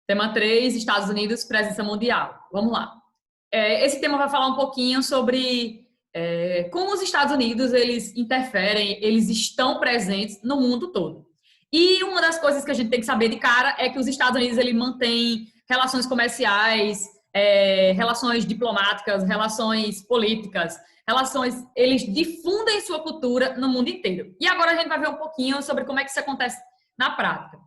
Tema 3, Estados Unidos, presença mundial. Vamos lá. Esse tema vai falar um pouquinho sobre como os Estados Unidos, eles interferem, eles estão presentes no mundo todo. E uma das coisas que a gente tem que saber de cara é que os Estados Unidos, ele mantém relações comerciais, relações diplomáticas, relações políticas, eles difundem sua cultura no mundo inteiro. E agora a gente vai ver um pouquinho sobre como é que isso acontece na prática.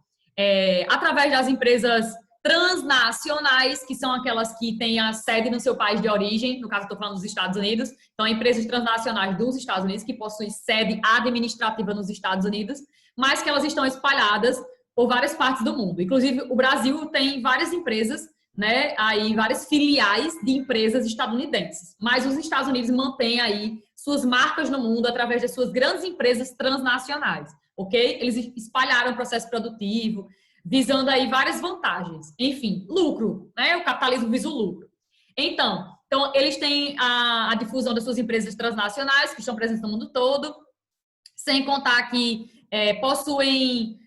Através das empresas transnacionais, que são aquelas que têm a sede no seu país de origem, no caso estou falando dos Estados Unidos, então empresas transnacionais dos Estados Unidos que possuem sede administrativa nos Estados Unidos, mas que elas estão espalhadas por várias partes do mundo. Inclusive, o Brasil tem várias empresas, né, aí várias filiais de empresas estadunidenses, mas os Estados Unidos mantêm aí suas marcas no mundo através das suas grandes empresas transnacionais, ok? Eles espalharam o processo produtivo, visando aí várias vantagens. Enfim, lucro, né? O capitalismo visa o lucro. Então eles têm a difusão das suas empresas transnacionais, que estão presentes no mundo todo, sem contar que possuem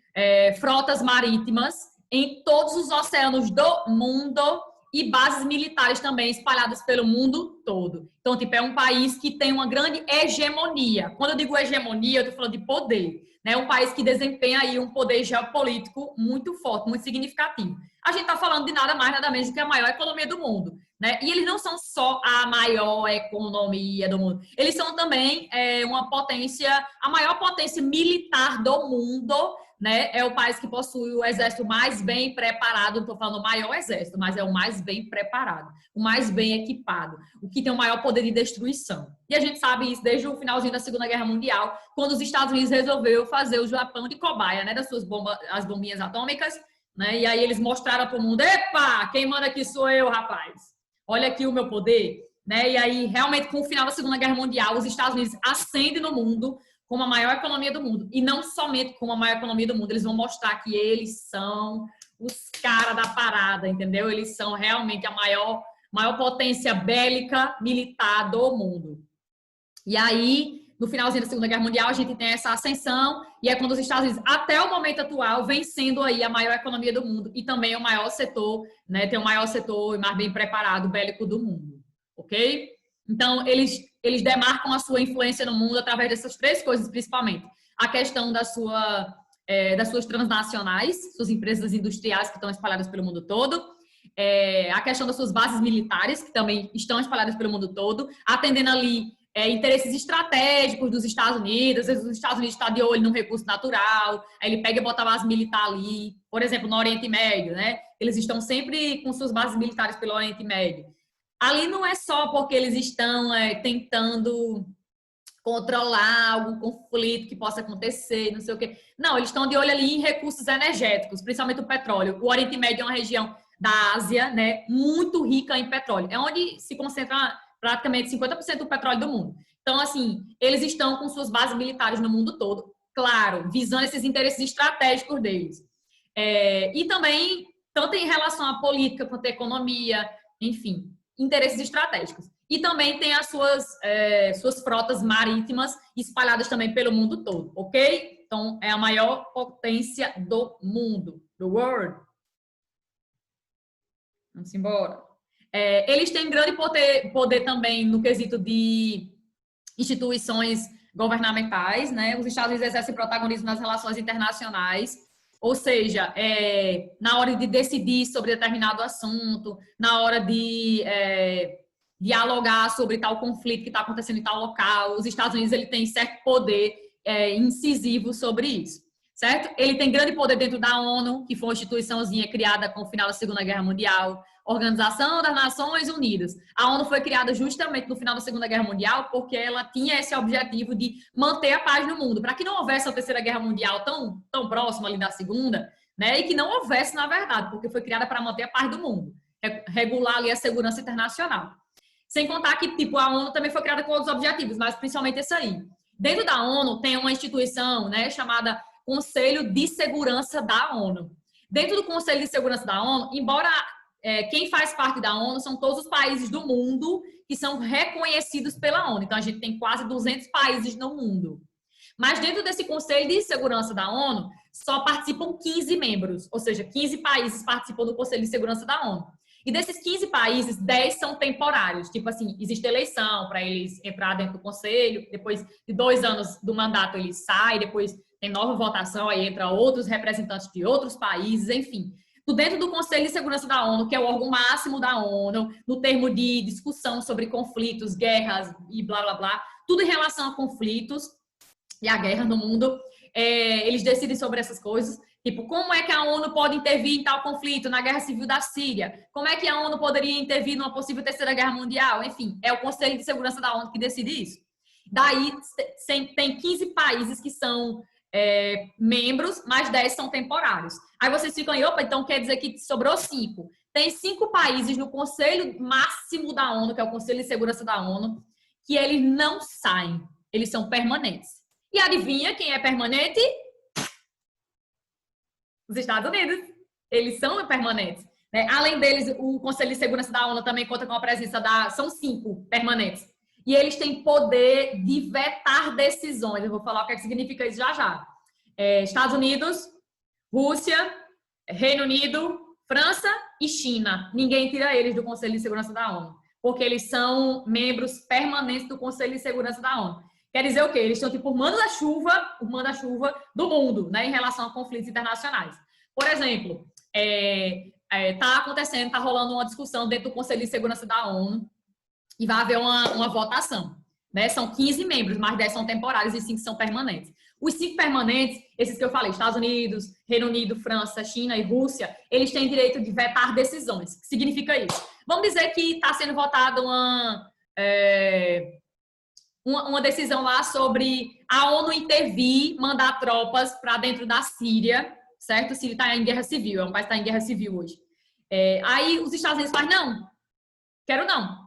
frotas marítimas em todos os oceanos do mundo e bases militares também espalhadas pelo mundo todo. Então, tipo, é um país que tem uma grande hegemonia. Quando eu digo hegemonia, eu estou falando de poder. É um país que desempenha aí um poder geopolítico muito forte, muito significativo. A gente está falando de nada mais, nada menos do que a maior economia do mundo, né? E eles não são só a maior economia do mundo, eles são também uma potência, a maior potência militar do mundo, né? É o país que possui o exército mais bem preparado, não estou falando o maior exército, mas é o mais bem preparado, o mais bem equipado, o que tem o maior poder de destruição. E a gente sabe isso desde o finalzinho da Segunda Guerra Mundial, quando os Estados Unidos resolveu fazer o Japão de cobaia, né, das suas bombas, as bombinhas atômicas, né? E aí eles mostraram para o mundo: epa, quem manda aqui sou eu, rapaz. Olha aqui o meu poder, né? E aí, realmente, com o final da Segunda Guerra Mundial, os Estados Unidos ascendem no mundo como a maior economia do mundo. E não somente como a maior economia do mundo, eles vão mostrar que eles são os caras da parada, entendeu? Eles são realmente a maior potência bélica militar do mundo. E aí, no finalzinho da Segunda Guerra Mundial, a gente tem essa ascensão, e é quando os Estados Unidos, até o momento atual, vem sendo aí a maior economia do mundo e também o maior setor, né? Tem o maior setor mais bem preparado bélico do mundo, ok? Então, eles demarcam a sua influência no mundo através dessas três coisas, principalmente. A questão das suas transnacionais, suas empresas industriais que estão espalhadas pelo mundo todo, a questão das suas bases militares, que também estão espalhadas pelo mundo todo, atendendo ali interesses estratégicos dos Estados Unidos. Às vezes os Estados Unidos estão de olho num recurso natural, aí ele pega e bota a base militar ali, por exemplo, no Oriente Médio, né? Eles estão sempre com suas bases militares pelo Oriente Médio. Ali não é só porque eles estão tentando controlar algum conflito que possa acontecer, não sei o quê. Não, eles estão de olho ali em recursos energéticos, principalmente o petróleo. O Oriente Médio é uma região da Ásia, né, muito rica em petróleo. É onde se concentra praticamente 50% do petróleo do mundo. Então, assim, eles estão com suas bases militares no mundo todo, claro, visando esses interesses estratégicos deles. E também, tanto em relação à política quanto à economia, enfim, interesses estratégicos. E também tem as suas frotas marítimas espalhadas também pelo mundo todo, ok? Então, é a maior potência do mundo, do world. Vamos embora. Eles têm grande poder também no quesito de instituições governamentais, né? Os Estados Unidos exercem protagonismo nas relações internacionais, ou seja, na hora de decidir sobre determinado assunto, na hora de dialogar sobre tal conflito que está acontecendo em tal local, os Estados Unidos ele tem certo poder incisivo sobre isso, certo? Ele tem grande poder dentro da ONU, que foi uma instituiçãozinha criada com o final da Segunda Guerra Mundial, Organização das Nações Unidas. A ONU foi criada justamente no final da Segunda Guerra Mundial porque ela tinha esse objetivo de manter a paz no mundo, para que não houvesse a Terceira Guerra Mundial tão próxima ali da Segunda, né? E que não houvesse, na verdade, porque foi criada para manter a paz do mundo, regular ali a segurança internacional. Sem contar que, tipo, a ONU também foi criada com outros objetivos, mas principalmente esse aí. Dentro da ONU tem uma instituição, né, chamada Conselho de Segurança da ONU. Dentro do Conselho de Segurança da ONU, embora quem faz parte da ONU são todos os países do mundo que são reconhecidos pela ONU. Então, a gente tem quase 200 países no mundo. Mas dentro desse Conselho de Segurança da ONU, só participam 15 membros, ou seja, 15 países participam do Conselho de Segurança da ONU. E desses 15 países, 10 são temporários. Tipo assim, existe eleição para eles entrar dentro do conselho, depois de 2 anos do mandato eles saem, depois tem nova votação, aí entra outros representantes de outros países, enfim. Dentro do Conselho de Segurança da ONU, que é o órgão máximo da ONU, no termo de discussão sobre conflitos, guerras e blá, blá, blá, tudo em relação a conflitos e a guerra no mundo, eles decidem sobre essas coisas. Tipo, como é que a ONU pode intervir em tal conflito, na guerra civil da Síria? Como é que a ONU poderia intervir numa possível terceira guerra mundial? Enfim, é o Conselho de Segurança da ONU que decide isso. Daí, tem 15 países que são membros, mais 10 são temporários. Aí vocês ficam aí, opa, então quer dizer que sobrou 5. Tem 5 países no Conselho Máximo da ONU, que é o Conselho de Segurança da ONU, que eles não saem, eles são permanentes. E adivinha quem é permanente? Os Estados Unidos. Eles são permanentes. Né? Além deles, o Conselho de Segurança da ONU também conta com a presença são 5 permanentes. E eles têm poder de vetar decisões. Eu vou falar o que significa isso já já. Estados Unidos, Rússia, Reino Unido, França e China. Ninguém tira eles do Conselho de Segurança da ONU, porque eles são membros permanentes do Conselho de Segurança da ONU. Quer dizer o quê? Eles estão tipo o manda-chuva do mundo, né, em relação a conflitos internacionais. Por exemplo, tá rolando uma discussão dentro do Conselho de Segurança da ONU e vai haver uma votação. Né? São 15 membros, mas 10 são temporários e 5 são permanentes. Os 5 permanentes, esses que eu falei, Estados Unidos, Reino Unido, França, China e Rússia, eles têm direito de vetar decisões. O que significa isso? Vamos dizer que está sendo votada uma decisão lá sobre a ONU intervir, mandar tropas para dentro da Síria, certo? A Síria está em guerra civil, é um país que está em guerra civil hoje. Aí os Estados Unidos falam, não, quero não.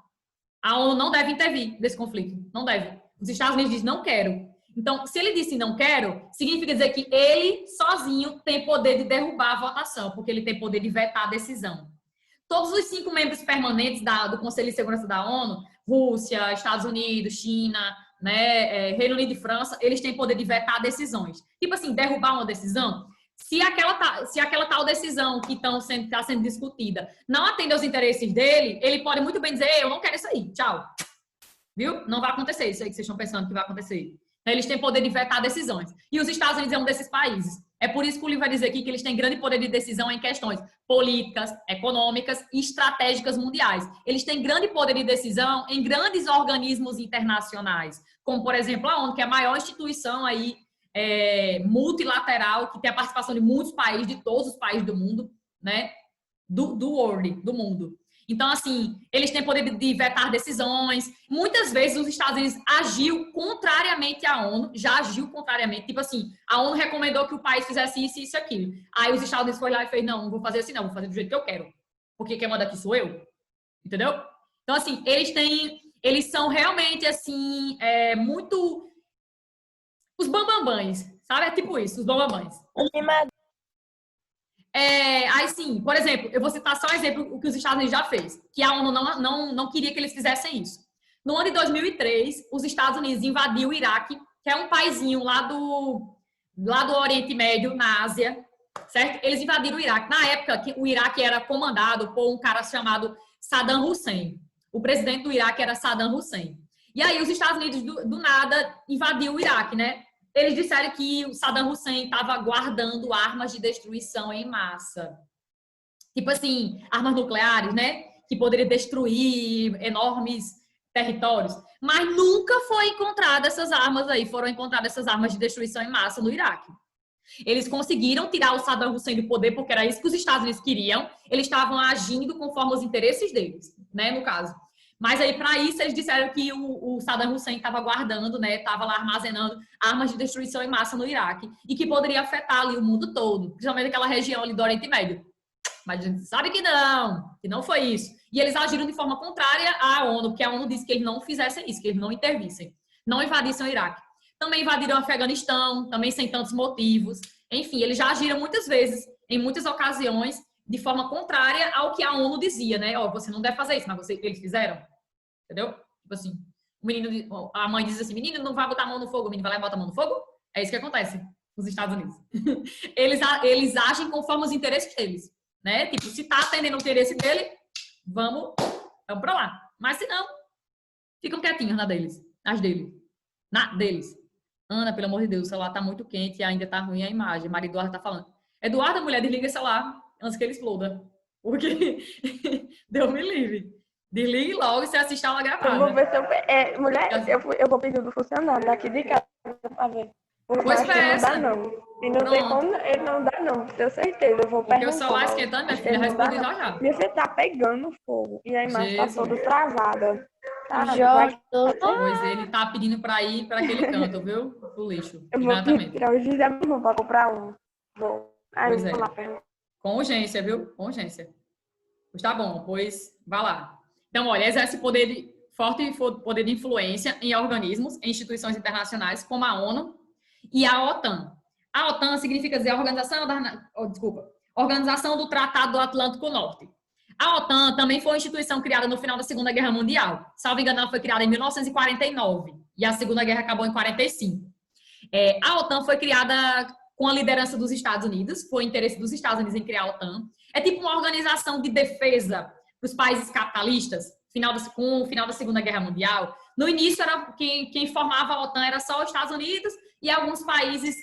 A ONU não deve intervir nesse conflito, não deve. Os Estados Unidos dizem, não quero. Então, se ele disse não quero, significa dizer que ele sozinho tem poder de derrubar a votação, porque ele tem poder de vetar a decisão. Todos os 5 membros permanentes do Conselho de Segurança da ONU, Rússia, Estados Unidos, China, né, Reino Unido e França, eles têm poder de vetar decisões. Tipo assim, derrubar uma decisão. Se aquela tal decisão que está sendo discutida não atende aos interesses dele, ele pode muito bem dizer, eu não quero isso aí, tchau. Viu? Não vai acontecer isso aí que vocês estão pensando que vai acontecer. Eles têm poder de vetar decisões. E os Estados Unidos é um desses países. É por isso que o livro vai dizer aqui que eles têm grande poder de decisão em questões políticas, econômicas e estratégicas mundiais. Eles têm grande poder de decisão em grandes organismos internacionais, como, por exemplo, a ONU, que é a maior instituição aí, multilateral, que tem a participação de muitos países, de todos os países do mundo, né? Do mundo. Então, assim, eles têm poder de vetar decisões. Muitas vezes os Estados Unidos agiu contrariamente à ONU, já agiu contrariamente. Tipo assim, a ONU recomendou que o país fizesse isso, isso e aquilo. Aí os Estados Unidos foi lá e fez, não vou fazer assim não, vou fazer do jeito que eu quero. Porque quem manda aqui sou eu. Entendeu? Então, assim, eles são realmente, assim, muito... Os bambambãs, sabe? É tipo isso, os bambambãs. Aí sim, por exemplo, eu vou citar só um exemplo o que os Estados Unidos já fez, que a ONU não queria que eles fizessem isso. No ano de 2003, os Estados Unidos invadiu o Iraque, que é um paizinho lá do Oriente Médio, na Ásia, certo? Eles invadiram o Iraque. Na época, o Iraque era comandado por um cara chamado Saddam Hussein. O presidente do Iraque era Saddam Hussein. E aí os Estados Unidos, do nada, invadiu o Iraque, né? Eles disseram que o Saddam Hussein estava guardando armas de destruição em massa. Tipo assim, armas nucleares, né? Que poderiam destruir enormes territórios. Mas nunca foi encontrada essas armas aí. Foram encontradas essas armas de destruição em massa no Iraque. Eles conseguiram tirar o Saddam Hussein do poder porque era isso que os Estados Unidos queriam. Eles estavam agindo conforme os interesses deles, né? No caso. Mas aí, para isso, eles disseram que o Saddam Hussein estava guardando, né? Estava lá armazenando armas de destruição em massa no Iraque e que poderia afetar ali o mundo todo, principalmente aquela região ali do Oriente Médio. Mas a gente sabe que não foi isso. E eles agiram de forma contrária à ONU, porque a ONU disse que eles não fizessem isso, que eles não intervissem, não invadissem o Iraque. Também invadiram o Afeganistão, também sem tantos motivos. Enfim, eles já agiram muitas vezes, em muitas ocasiões, de forma contrária ao que a ONU dizia, né? Ó, você não deve fazer isso, mas eles fizeram. Entendeu? Tipo assim, a mãe diz assim, menino, não vai botar a mão no fogo, o menino vai lá e bota a mão no fogo. É isso que acontece nos Estados Unidos. Eles agem conforme os interesses deles, né? Tipo, se tá atendendo o interesse dele, vamos para lá. Mas se não, ficam quietinhos nas deles. Ana, pelo amor de Deus, o celular tá muito quente e ainda tá ruim a imagem. Maria Eduarda tá falando. Eduarda, mulher, desliga o celular antes que ele exploda. Porque Deus me livre. Desligue logo e você assiste a aula gravada. Eu vou ver se mulher, eu vou pedir do funcionário daqui de casa pra ver. Pois peça. Não dá, não. E não tem como, ele não dá, não. Tenho certeza. Eu vou perguntar. Porque o celular esquentando, minha filha, responde já. Minha filha tá pegando fogo. E a imagem tá toda travada. Pois ele tá pedindo pra ir pra aquele canto, viu? Pro lixo. Eu vou tirar o José mesmo pra comprar um. Bom, aí pois eu vou lá perguntar. Com urgência, viu? Com urgência. Pois tá bom, pois vá lá. Então, olha, exerce forte poder de influência em organismos, em instituições internacionais, como a ONU e a OTAN. A OTAN significa dizer Organização do Tratado do Atlântico Norte. A OTAN também foi uma instituição criada no final da Segunda Guerra Mundial. Salvo engano, ela foi criada em 1949 e a Segunda Guerra acabou em 45. A OTAN foi criada com a liderança dos Estados Unidos, foi o interesse dos Estados Unidos em criar a OTAN. É tipo uma organização de defesa para os países capitalistas, com o final da Segunda Guerra Mundial. No início, quem formava a OTAN era só os Estados Unidos e alguns países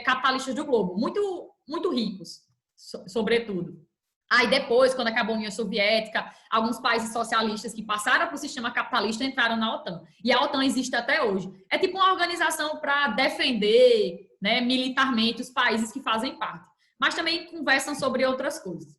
capitalistas do globo, muito, muito ricos, sobretudo. Aí depois, quando acabou a União Soviética, alguns países socialistas que passaram para o sistema capitalista entraram na OTAN. E a OTAN existe até hoje. É tipo uma organização para defender, né, militarmente os países que fazem parte. Mas também conversam sobre outras coisas.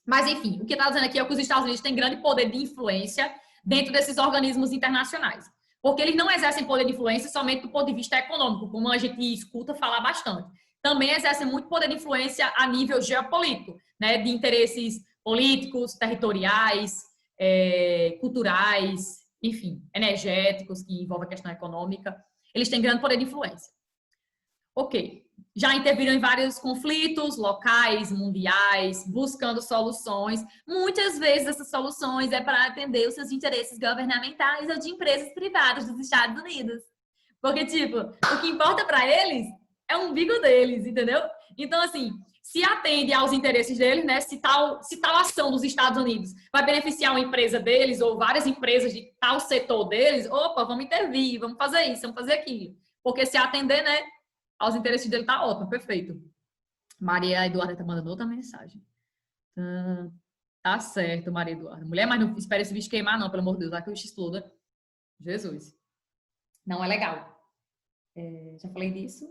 Mas, enfim, o que está dizendo aqui é que os Estados Unidos têm grande poder de influência dentro desses organismos internacionais. Porque eles não exercem poder de influência somente do ponto de vista econômico, como a gente escuta falar bastante. Também exercem muito poder de influência a nível geopolítico, né, de interesses políticos, territoriais, culturais, enfim, energéticos, que envolvem a questão econômica. Eles têm grande poder de influência. Ok. Já interviram em vários conflitos locais, mundiais, buscando soluções. Muitas vezes essas soluções é para atender os seus interesses governamentais ou de empresas privadas dos Estados Unidos. Porque, tipo, o que importa para eles é o umbigo deles, entendeu? Então, assim, se atende aos interesses deles, né? Se tal ação dos Estados Unidos vai beneficiar uma empresa deles ou várias empresas de tal setor deles, opa, vamos intervir, vamos fazer isso, vamos fazer aquilo. Porque se atender, né, aos interesses dele, tá ótimo, perfeito. Maria Eduarda tá mandando outra mensagem. Tá certo, Maria Eduarda. Mulher, mas não espere esse bicho queimar, não, pelo amor de Deus. Vai que o bicho exploda. Jesus. Não é legal. Já falei disso?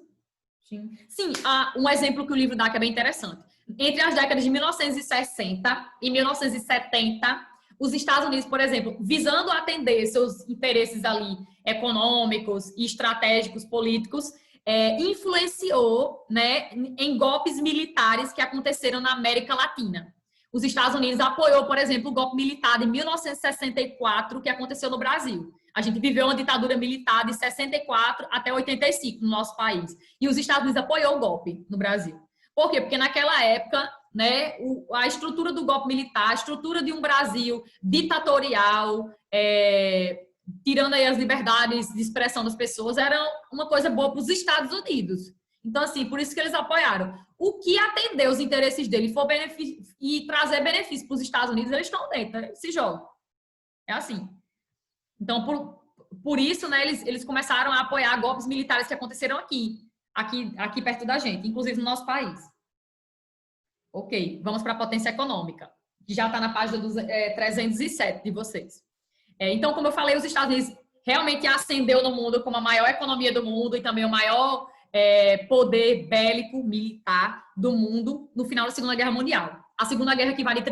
Sim, um exemplo que o livro dá que é bem interessante. Entre as décadas de 1960 e 1970, os Estados Unidos, por exemplo, visando atender seus interesses ali econômicos e estratégicos políticos, influenciou, né, em golpes militares que aconteceram na América Latina. Os Estados Unidos apoiou, por exemplo, o golpe militar de 1964 que aconteceu no Brasil. A gente viveu uma ditadura militar de 64 até 85 no nosso país. E os Estados Unidos apoiou o golpe no Brasil. Por quê? Porque naquela época, né, a estrutura do golpe militar, a estrutura de um Brasil ditatorial, tirando aí as liberdades de expressão das pessoas, era uma coisa boa para os Estados Unidos. Então, assim, por isso que eles apoiaram. O que atender os interesses dele e trazer benefício para os Estados Unidos, eles estão dentro, né? Se jogam. É assim. Então, por isso, né, eles começaram a apoiar golpes militares que aconteceram aqui perto da gente, inclusive no nosso país. Ok, vamos para a potência econômica, que já está na página dos 307 de vocês. Então, como eu falei, os Estados Unidos realmente ascendeu no mundo como a maior economia do mundo e também o maior poder bélico militar do mundo no final da Segunda Guerra Mundial. A Segunda Guerra que vai de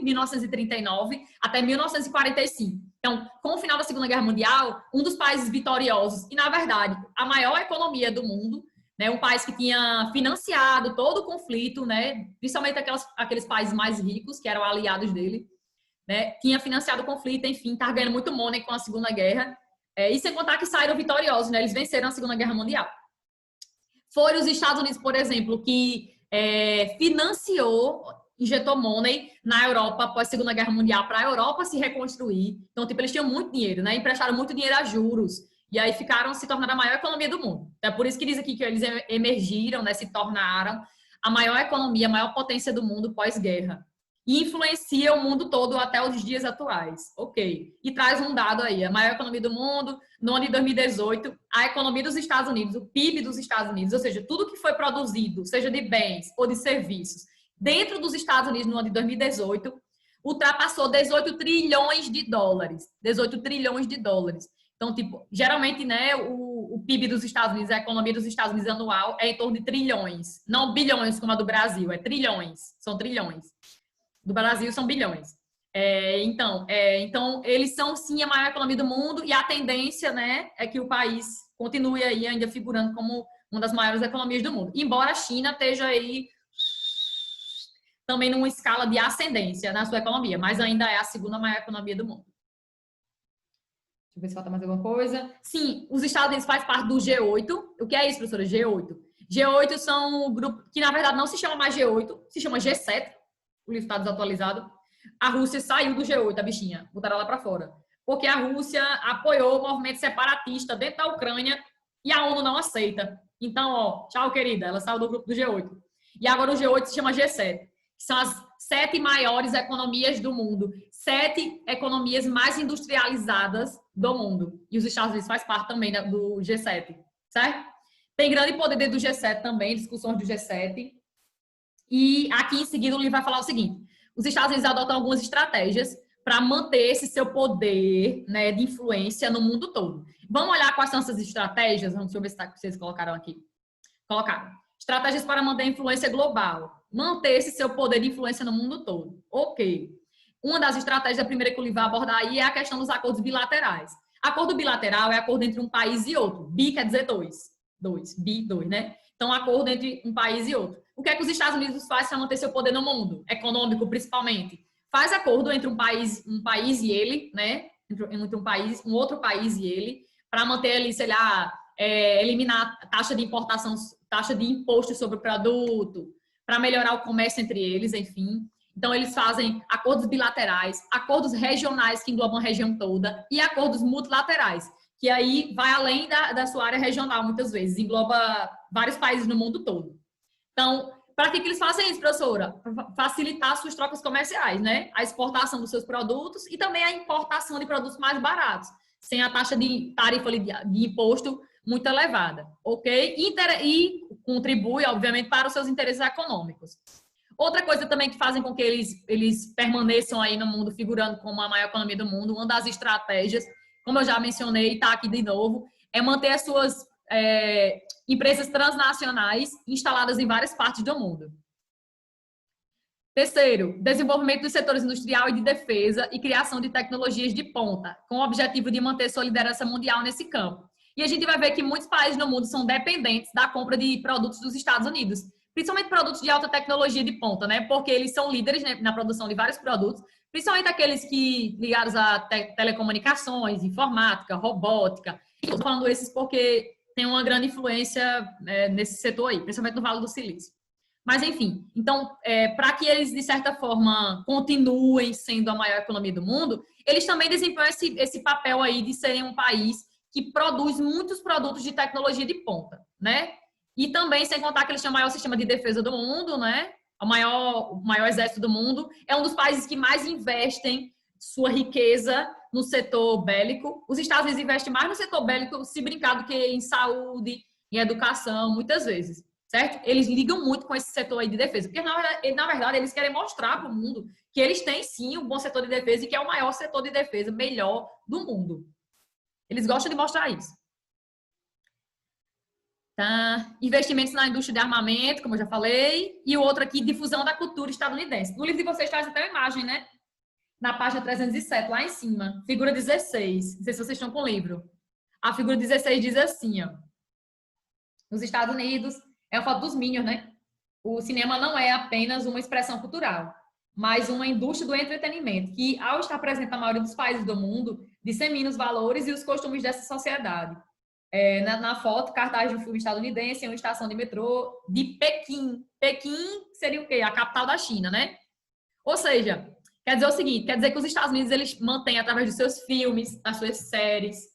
1939 até 1945. Então, com o final da Segunda Guerra Mundial, um dos países vitoriosos e, na verdade, a maior economia do mundo, né, um país que tinha financiado todo o conflito, né, principalmente aqueles países mais ricos, que eram aliados dele, né, tinha financiado o conflito, enfim, estava ganhando muito money com a Segunda Guerra, e sem contar que saíram vitoriosos, né, eles venceram a Segunda Guerra Mundial. Foram os Estados Unidos, por exemplo, que injetou money na Europa após a Segunda Guerra Mundial para a Europa se reconstruir. Então, tipo, eles tinham muito dinheiro, né, emprestaram muito dinheiro a juros. E aí se tornaram a maior economia do mundo. É por isso que diz aqui que eles emergiram, né, se tornaram a maior economia, a maior potência do mundo pós-guerra. E influencia o mundo todo até os dias atuais. Ok. E traz um dado aí, a maior economia do mundo, no ano de 2018, a economia dos Estados Unidos, o PIB dos Estados Unidos, ou seja, tudo que foi produzido, seja de bens ou de serviços, dentro dos Estados Unidos no ano de 2018, ultrapassou 18 trilhões de dólares. 18 trilhões de dólares. Então, tipo, geralmente, né, o PIB dos Estados Unidos, a economia dos Estados Unidos anual é em torno de trilhões. Não bilhões como a do Brasil, é trilhões. São trilhões. Do Brasil são bilhões. Então, eles são, sim, a maior economia do mundo e a tendência, né, é que o país continue aí ainda figurando como uma das maiores economias do mundo. Embora a China esteja aí também numa escala de ascendência na sua economia, mas ainda é a segunda maior economia do mundo. Deixa eu ver se falta mais alguma coisa. Sim, os Estados Unidos fazem parte do G8. O que é isso, professora? G8. G8 são um grupo que, na verdade, não se chama mais G8, se chama G7. O livro está desatualizado. A Rússia saiu do G8, a bichinha. Botaram ela para fora. Porque a Rússia apoiou o movimento separatista dentro da Ucrânia e a ONU não aceita. Então, ó, tchau, querida. Ela saiu do grupo do G8. E agora o G8 se chama G7. Que são as 7 maiores economias do mundo. 7 economias mais industrializadas do mundo. E os Estados Unidos faz parte também do G7, certo? Tem grande poder dentro do G7 também, discussões do G7. E aqui em seguida o livro vai falar o seguinte: os Estados Unidos adotam algumas estratégias para manter esse seu poder, né, de influência no mundo todo. Vamos olhar quais são essas estratégias? Vamos ver se vocês colocaram aqui. Colocaram. Estratégias para manter a influência global. Manter esse seu poder de influência no mundo todo. Ok. Uma das estratégias, a primeira que o livro vai abordar aí, é a questão dos acordos bilaterais. Acordo bilateral é acordo entre um país e outro. Bi quer dizer dois. Dois, né? Então, acordo entre um país e outro. O que é que os Estados Unidos fazem para manter seu poder no mundo? Econômico, principalmente. Faz acordo entre um país e ele, né? Entre um outro país e ele, para manter ali, sei lá, eliminar a taxa de importação, taxa de imposto sobre o produto, para melhorar o comércio entre eles, enfim. Então, eles fazem acordos bilaterais, acordos regionais que englobam a região toda e acordos multilaterais, que aí vai além da sua área regional, muitas vezes, engloba vários países no mundo todo. Então, para que eles fazem isso, professora? Para facilitar suas trocas comerciais, né? A exportação dos seus produtos e também a importação de produtos mais baratos, sem a taxa de tarifa de imposto muito elevada, ok? E contribui, obviamente, para os seus interesses econômicos. Outra coisa também que fazem com que eles permaneçam aí no mundo, figurando como a maior economia do mundo, uma das estratégias, como eu já mencionei, está aqui de novo, é manter as suas empresas transnacionais instaladas em várias partes do mundo. Terceiro, desenvolvimento dos setores industrial e de defesa e criação de tecnologias de ponta, com o objetivo de manter sua liderança mundial nesse campo. E a gente vai ver que muitos países no mundo são dependentes da compra de produtos dos Estados Unidos, principalmente produtos de alta tecnologia de ponta, né? Porque eles são líderes, né, na produção de vários produtos, principalmente aqueles que ligados a telecomunicações, informática, robótica. Estou falando esses porque tem uma grande influência nesse setor aí, principalmente no Vale do Silício. Mas, enfim, então, para que eles, de certa forma, continuem sendo a maior economia do mundo, eles também desempenham esse papel aí de serem um país que produz muitos produtos de tecnologia de ponta, né? E também, sem contar que eles têm o maior sistema de defesa do mundo, né? O maior exército do mundo. É um dos países que mais investem sua riqueza no setor bélico. Os Estados Unidos investem mais no setor bélico, se brincar, do que em saúde, em educação, muitas vezes, certo? Eles ligam muito com esse setor aí de defesa, porque, na verdade, eles querem mostrar para o mundo que eles têm, sim, um bom setor de defesa e que é o maior setor de defesa, melhor do mundo. Eles gostam de mostrar isso. Tá? Investimentos na indústria de armamento, como eu já falei, e o outro aqui, difusão da cultura estadunidense. No livro de vocês traz até uma imagem, né? Na página 307, lá em cima, figura 16. Não sei se vocês estão com o livro. A figura 16 diz assim, ó. Nos Estados Unidos, é a foto dos Minions, né? O cinema não é apenas uma expressão cultural, mas uma indústria do entretenimento, que, ao estar presente na maioria dos países do mundo, dissemina os valores e os costumes dessa sociedade. Na foto, cartaz de um filme estadunidense em uma estação de metrô de Pequim. Pequim seria o quê? A capital da China, né? Ou seja, quer dizer o seguinte, quer dizer que os Estados Unidos eles mantêm, através dos seus filmes, das suas séries,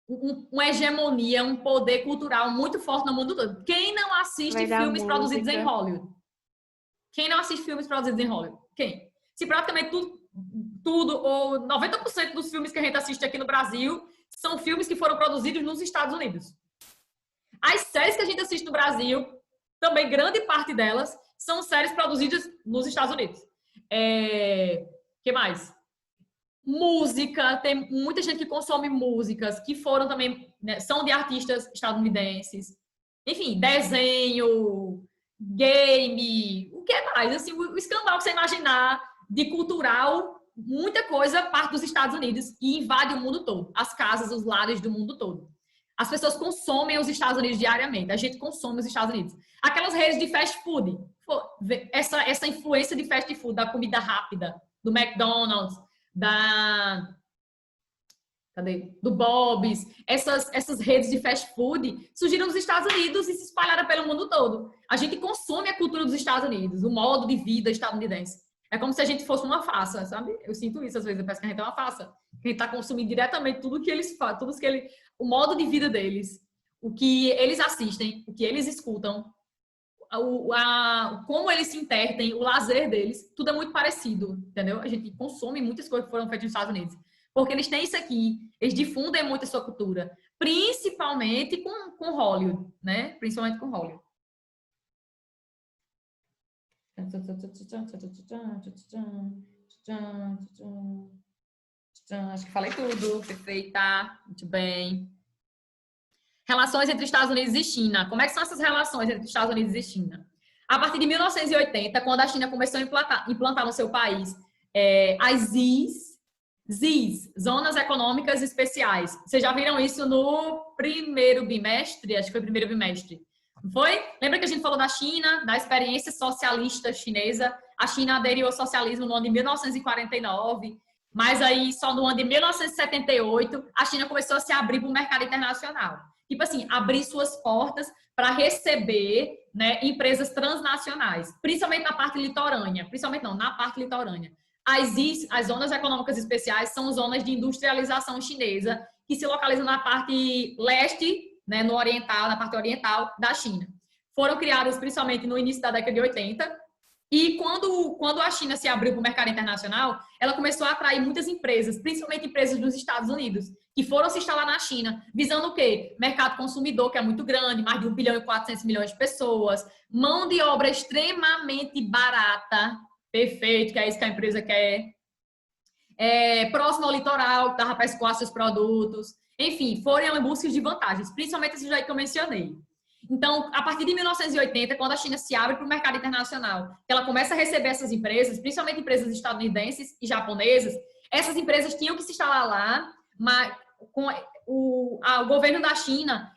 uma hegemonia, um poder cultural muito forte no mundo todo. Quem não assiste filmes produzidos em Hollywood? Quem não assiste filmes produzidos em Hollywood? Quem? Se praticamente tudo ou 90% dos filmes que a gente assiste aqui no Brasil são filmes que foram produzidos nos Estados Unidos. As séries que a gente assiste no Brasil, também grande parte delas, são séries produzidas nos Estados Unidos. Que mais? Música, tem muita gente que consome músicas que foram também, né, são de artistas estadunidenses. Enfim, desenho, game, o que mais? Assim, o escambau que você imaginar de cultural, muita coisa parte dos Estados Unidos e invade o mundo todo. As casas, os lares do mundo todo. As pessoas consomem os Estados Unidos diariamente. A gente consome os Estados Unidos. Aquelas redes de fast food. Essa influência de fast food, da comida rápida, do McDonald's, do Bob's, essas redes de fast food surgiram nos Estados Unidos e se espalharam pelo mundo todo. A gente consome a cultura dos Estados Unidos, o modo de vida estadunidense. É como se a gente fosse uma farsa, sabe? Eu sinto isso às vezes, parece que a gente é uma farsa. A gente está consumindo diretamente tudo que eles fazem, o modo de vida deles, o que eles assistem, o que eles escutam, como eles se intertem, o lazer deles, tudo é muito parecido, entendeu? A gente consome muitas coisas que foram feitas nos Estados Unidos. Porque eles têm isso aqui, eles difundem muito a sua cultura, principalmente com Hollywood, né? Principalmente com Hollywood. Acho que falei tudo, perfeita, muito bem. Relações entre Estados Unidos e China. Como é que são essas relações entre Estados Unidos e China? A partir de 1980, quando a China começou a implantar no seu país as ZIS, Zonas Econômicas Especiais. Vocês já viram isso no primeiro bimestre? Acho que foi o primeiro bimestre. Não foi? Lembra que a gente falou da China, da experiência socialista chinesa? A China aderiu ao socialismo no ano de 1949, mas aí só no ano de 1978 a China começou a se abrir para o mercado internacional. Tipo assim, abrir suas portas para receber, né, empresas transnacionais, principalmente na parte litorânea. Principalmente não, na parte litorânea. As zonas econômicas especiais são zonas de industrialização chinesa que se localizam na parte leste, né, na parte oriental da China. Foram criadas principalmente no início da década de 80 e quando a China se abriu para o mercado internacional, ela começou a atrair muitas empresas, principalmente empresas dos Estados Unidos, que foram se instalar na China, visando o quê? Mercado consumidor, que é muito grande, mais de 1 bilhão e 400 milhões de pessoas, mão de obra extremamente barata, perfeito, que é isso que a empresa quer, próximo ao litoral, que estava para escoar seus produtos, enfim, foram em busca de vantagens, principalmente esses aí que eu mencionei. Então, a partir de 1980, quando a China se abre para o mercado internacional, ela começa a receber essas empresas, principalmente empresas estadunidenses e japonesas, essas empresas tinham que se instalar lá, mas o governo da China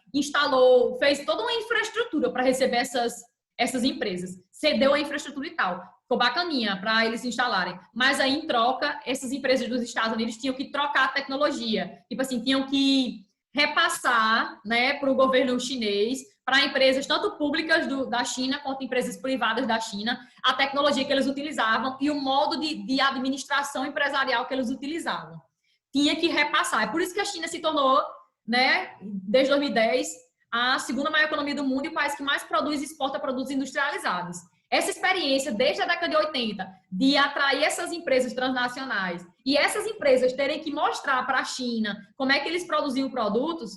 fez toda uma infraestrutura para receber essas empresas, cedeu a infraestrutura e tal. Ficou bacaninha para eles se instalarem. Mas aí, em troca, essas empresas dos Estados Unidos tinham que trocar a tecnologia. Tipo assim, tinham que repassar, né, para o governo chinês, para empresas tanto públicas da China quanto empresas privadas da China, a tecnologia que eles utilizavam e o modo de administração empresarial que eles utilizavam. Tinha que repassar. É por isso que a China se tornou, né, desde 2010, a segunda maior economia do mundo e o país que mais produz e exporta produtos industrializados. Essa experiência, desde a década de 80, de atrair essas empresas transnacionais e essas empresas terem que mostrar para a China como é que eles produziam produtos,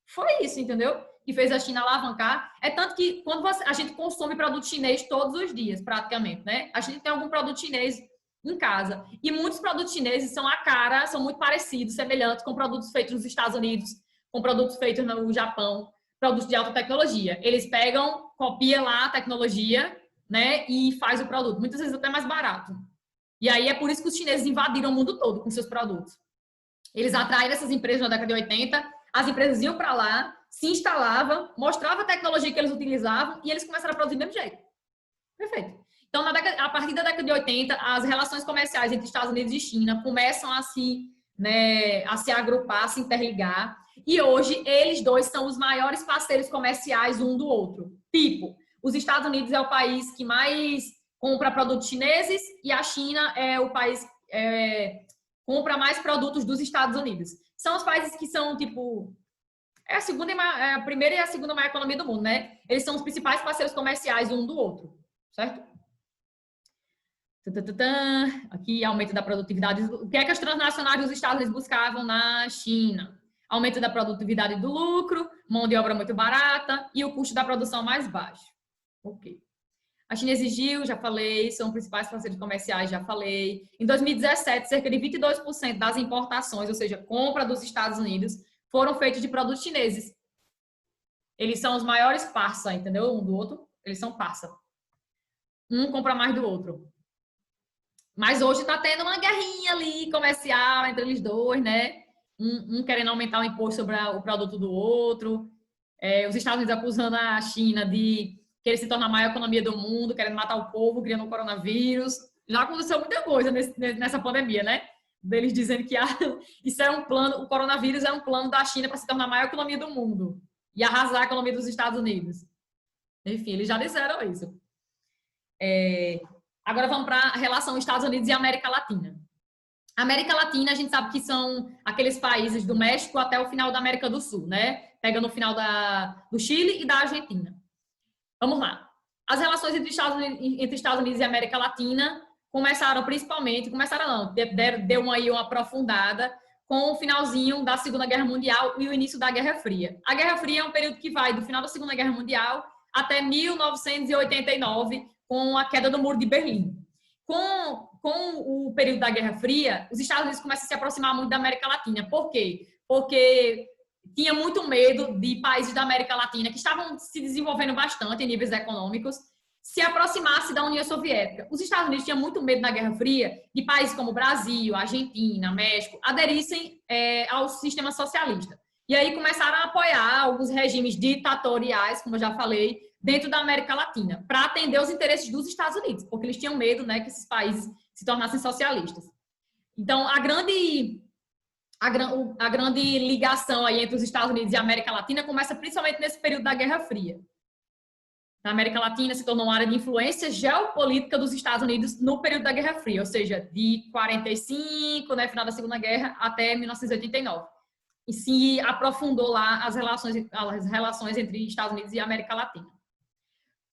foi isso, entendeu? Que fez a China alavancar. É tanto que quando a gente consome produto chinês todos os dias, praticamente, né? A gente tem algum produto chinês em casa. E muitos produtos chineses são são muito parecidos, semelhantes com produtos feitos nos Estados Unidos, com produtos feitos no Japão, produtos de alta tecnologia. Eles pegam, copiam lá a tecnologia, né, e faz o produto, muitas vezes até mais barato. E aí é por isso que os chineses invadiram o mundo todo com seus produtos. Eles atraíram essas empresas na década de 80, as empresas iam para lá, se instalavam, mostravam a tecnologia que eles utilizavam e eles começaram a produzir do mesmo jeito. Perfeito. Então, a partir da década de 80, as relações comerciais entre Estados Unidos e China começam a se agrupar, a se interligar. E hoje, eles dois são os maiores parceiros comerciais um do outro. Tipo, os Estados Unidos é o país que mais compra produtos chineses e a China é o país que compra mais produtos dos Estados Unidos. são os países que são, tipo, é a primeira e a segunda maior economia do mundo, né? Eles são os principais parceiros comerciais um do outro, certo? Aqui, aumento da produtividade. O que é que as transnacionais dos Estados Unidos buscavam na China? Aumento da produtividade do lucro, mão de obra muito barata e o custo da produção mais baixo. Ok. A China exigiu, já falei, são principais parceiros comerciais, já falei. Em 2017, cerca de 22% das importações, ou seja, compra dos Estados Unidos, foram feitos de produtos chineses. Eles são os maiores parça, entendeu? Um do outro, eles são parça. Um compra mais do outro. Mas hoje está tendo uma guerrinha ali comercial entre eles dois, né? Um querendo aumentar o imposto sobre o produto do outro. Os Estados Unidos acusando a China de querer se tornar a maior economia do mundo, querendo matar o povo, criando o coronavírus. Já aconteceu muita coisa nessa pandemia, né? Deles dizendo que isso é um plano, o coronavírus é um plano da China para se tornar a maior economia do mundo e arrasar a economia dos Estados Unidos. Enfim, eles já disseram isso. Agora vamos para a relação Estados Unidos e América Latina. A América Latina, a gente sabe que são aqueles países do México até o final da América do Sul, né? Pegando o final do Chile e da Argentina. Vamos lá. As relações entre Estados Unidos e América Latina deu uma aprofundada com o finalzinho da Segunda Guerra Mundial e o início da Guerra Fria. A Guerra Fria é um período que vai do final da Segunda Guerra Mundial até 1989, com a queda do Muro de Berlim. Com o período da Guerra Fria, os Estados Unidos começam a se aproximar muito da América Latina. Por quê? Porque tinha muito medo de países da América Latina que estavam se desenvolvendo bastante em níveis econômicos se aproximasse da União Soviética. Os Estados Unidos tinham muito medo na Guerra Fria de países como Brasil, Argentina, México aderissem ao sistema socialista. E aí começaram a apoiar alguns regimes ditatoriais, como eu já falei, dentro da América Latina, para atender os interesses dos Estados Unidos, porque eles tinham medo, né, que esses países se tornassem socialistas. Então, a grande ligação aí entre os Estados Unidos e a América Latina começa principalmente nesse período da Guerra Fria. A América Latina se tornou uma área de influência geopolítica dos Estados Unidos no período da Guerra Fria, ou seja, de 45, né, final da Segunda Guerra, até 1989. E se aprofundou lá as relações entre Estados Unidos e América Latina.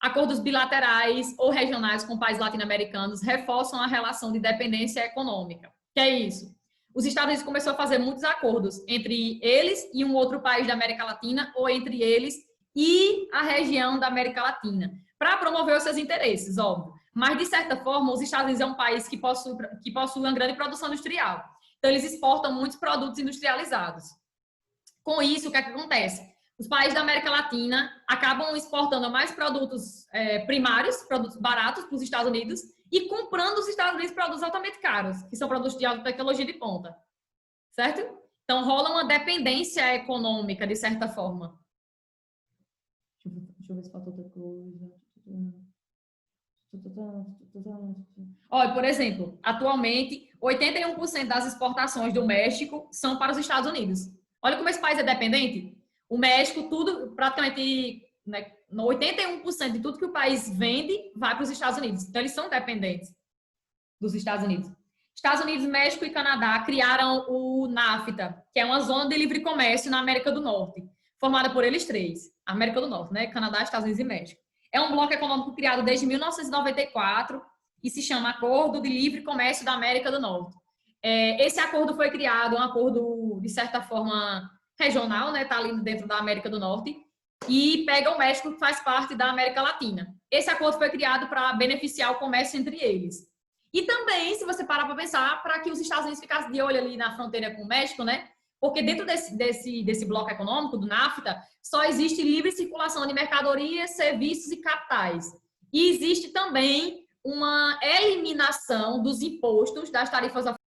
Acordos bilaterais ou regionais com países latino-americanos reforçam a relação de dependência econômica. Que é isso? Os Estados Unidos começou a fazer muitos acordos entre eles e um outro país da América Latina, ou entre eles e a região da América Latina, para promover os seus interesses, óbvio. Mas, de certa forma, os Estados Unidos é um país que possui uma grande produção industrial. Então, eles exportam muitos produtos industrializados. Com isso, o que é que acontece? Os países da América Latina acabam exportando mais produtos primários, produtos baratos para os Estados Unidos, e comprando os Estados Unidos produtos altamente caros, que são produtos de alta tecnologia de ponta. Certo? Então, rola uma dependência econômica, de certa forma. Deixa eu ver se falta outra coisa. Olha, por exemplo, atualmente, 81% das exportações do México são para os Estados Unidos. Olha como esse país é dependente. O México, tudo, praticamente, né, 81% de tudo que o país vende vai para os Estados Unidos. Então, eles são dependentes dos Estados Unidos. Estados Unidos, México e Canadá criaram o NAFTA, que é uma zona de livre comércio na América do Norte, formada por eles três. América do Norte, né? Canadá, Estados Unidos e México. É um bloco econômico criado desde 1994 e se chama Acordo de Livre Comércio da América do Norte. Esse acordo foi criado, um acordo, de certa forma, regional, né? Está ali dentro da América do Norte, e pega o México, que faz parte da América Latina. Esse acordo foi criado para beneficiar o comércio entre eles. E também, se você parar para pensar, para que os Estados Unidos ficassem de olho ali na fronteira com o México, né? Porque dentro desse bloco econômico, do NAFTA, só existe livre circulação de mercadorias, serviços e capitais. E existe também uma eliminação dos impostos, das tarifas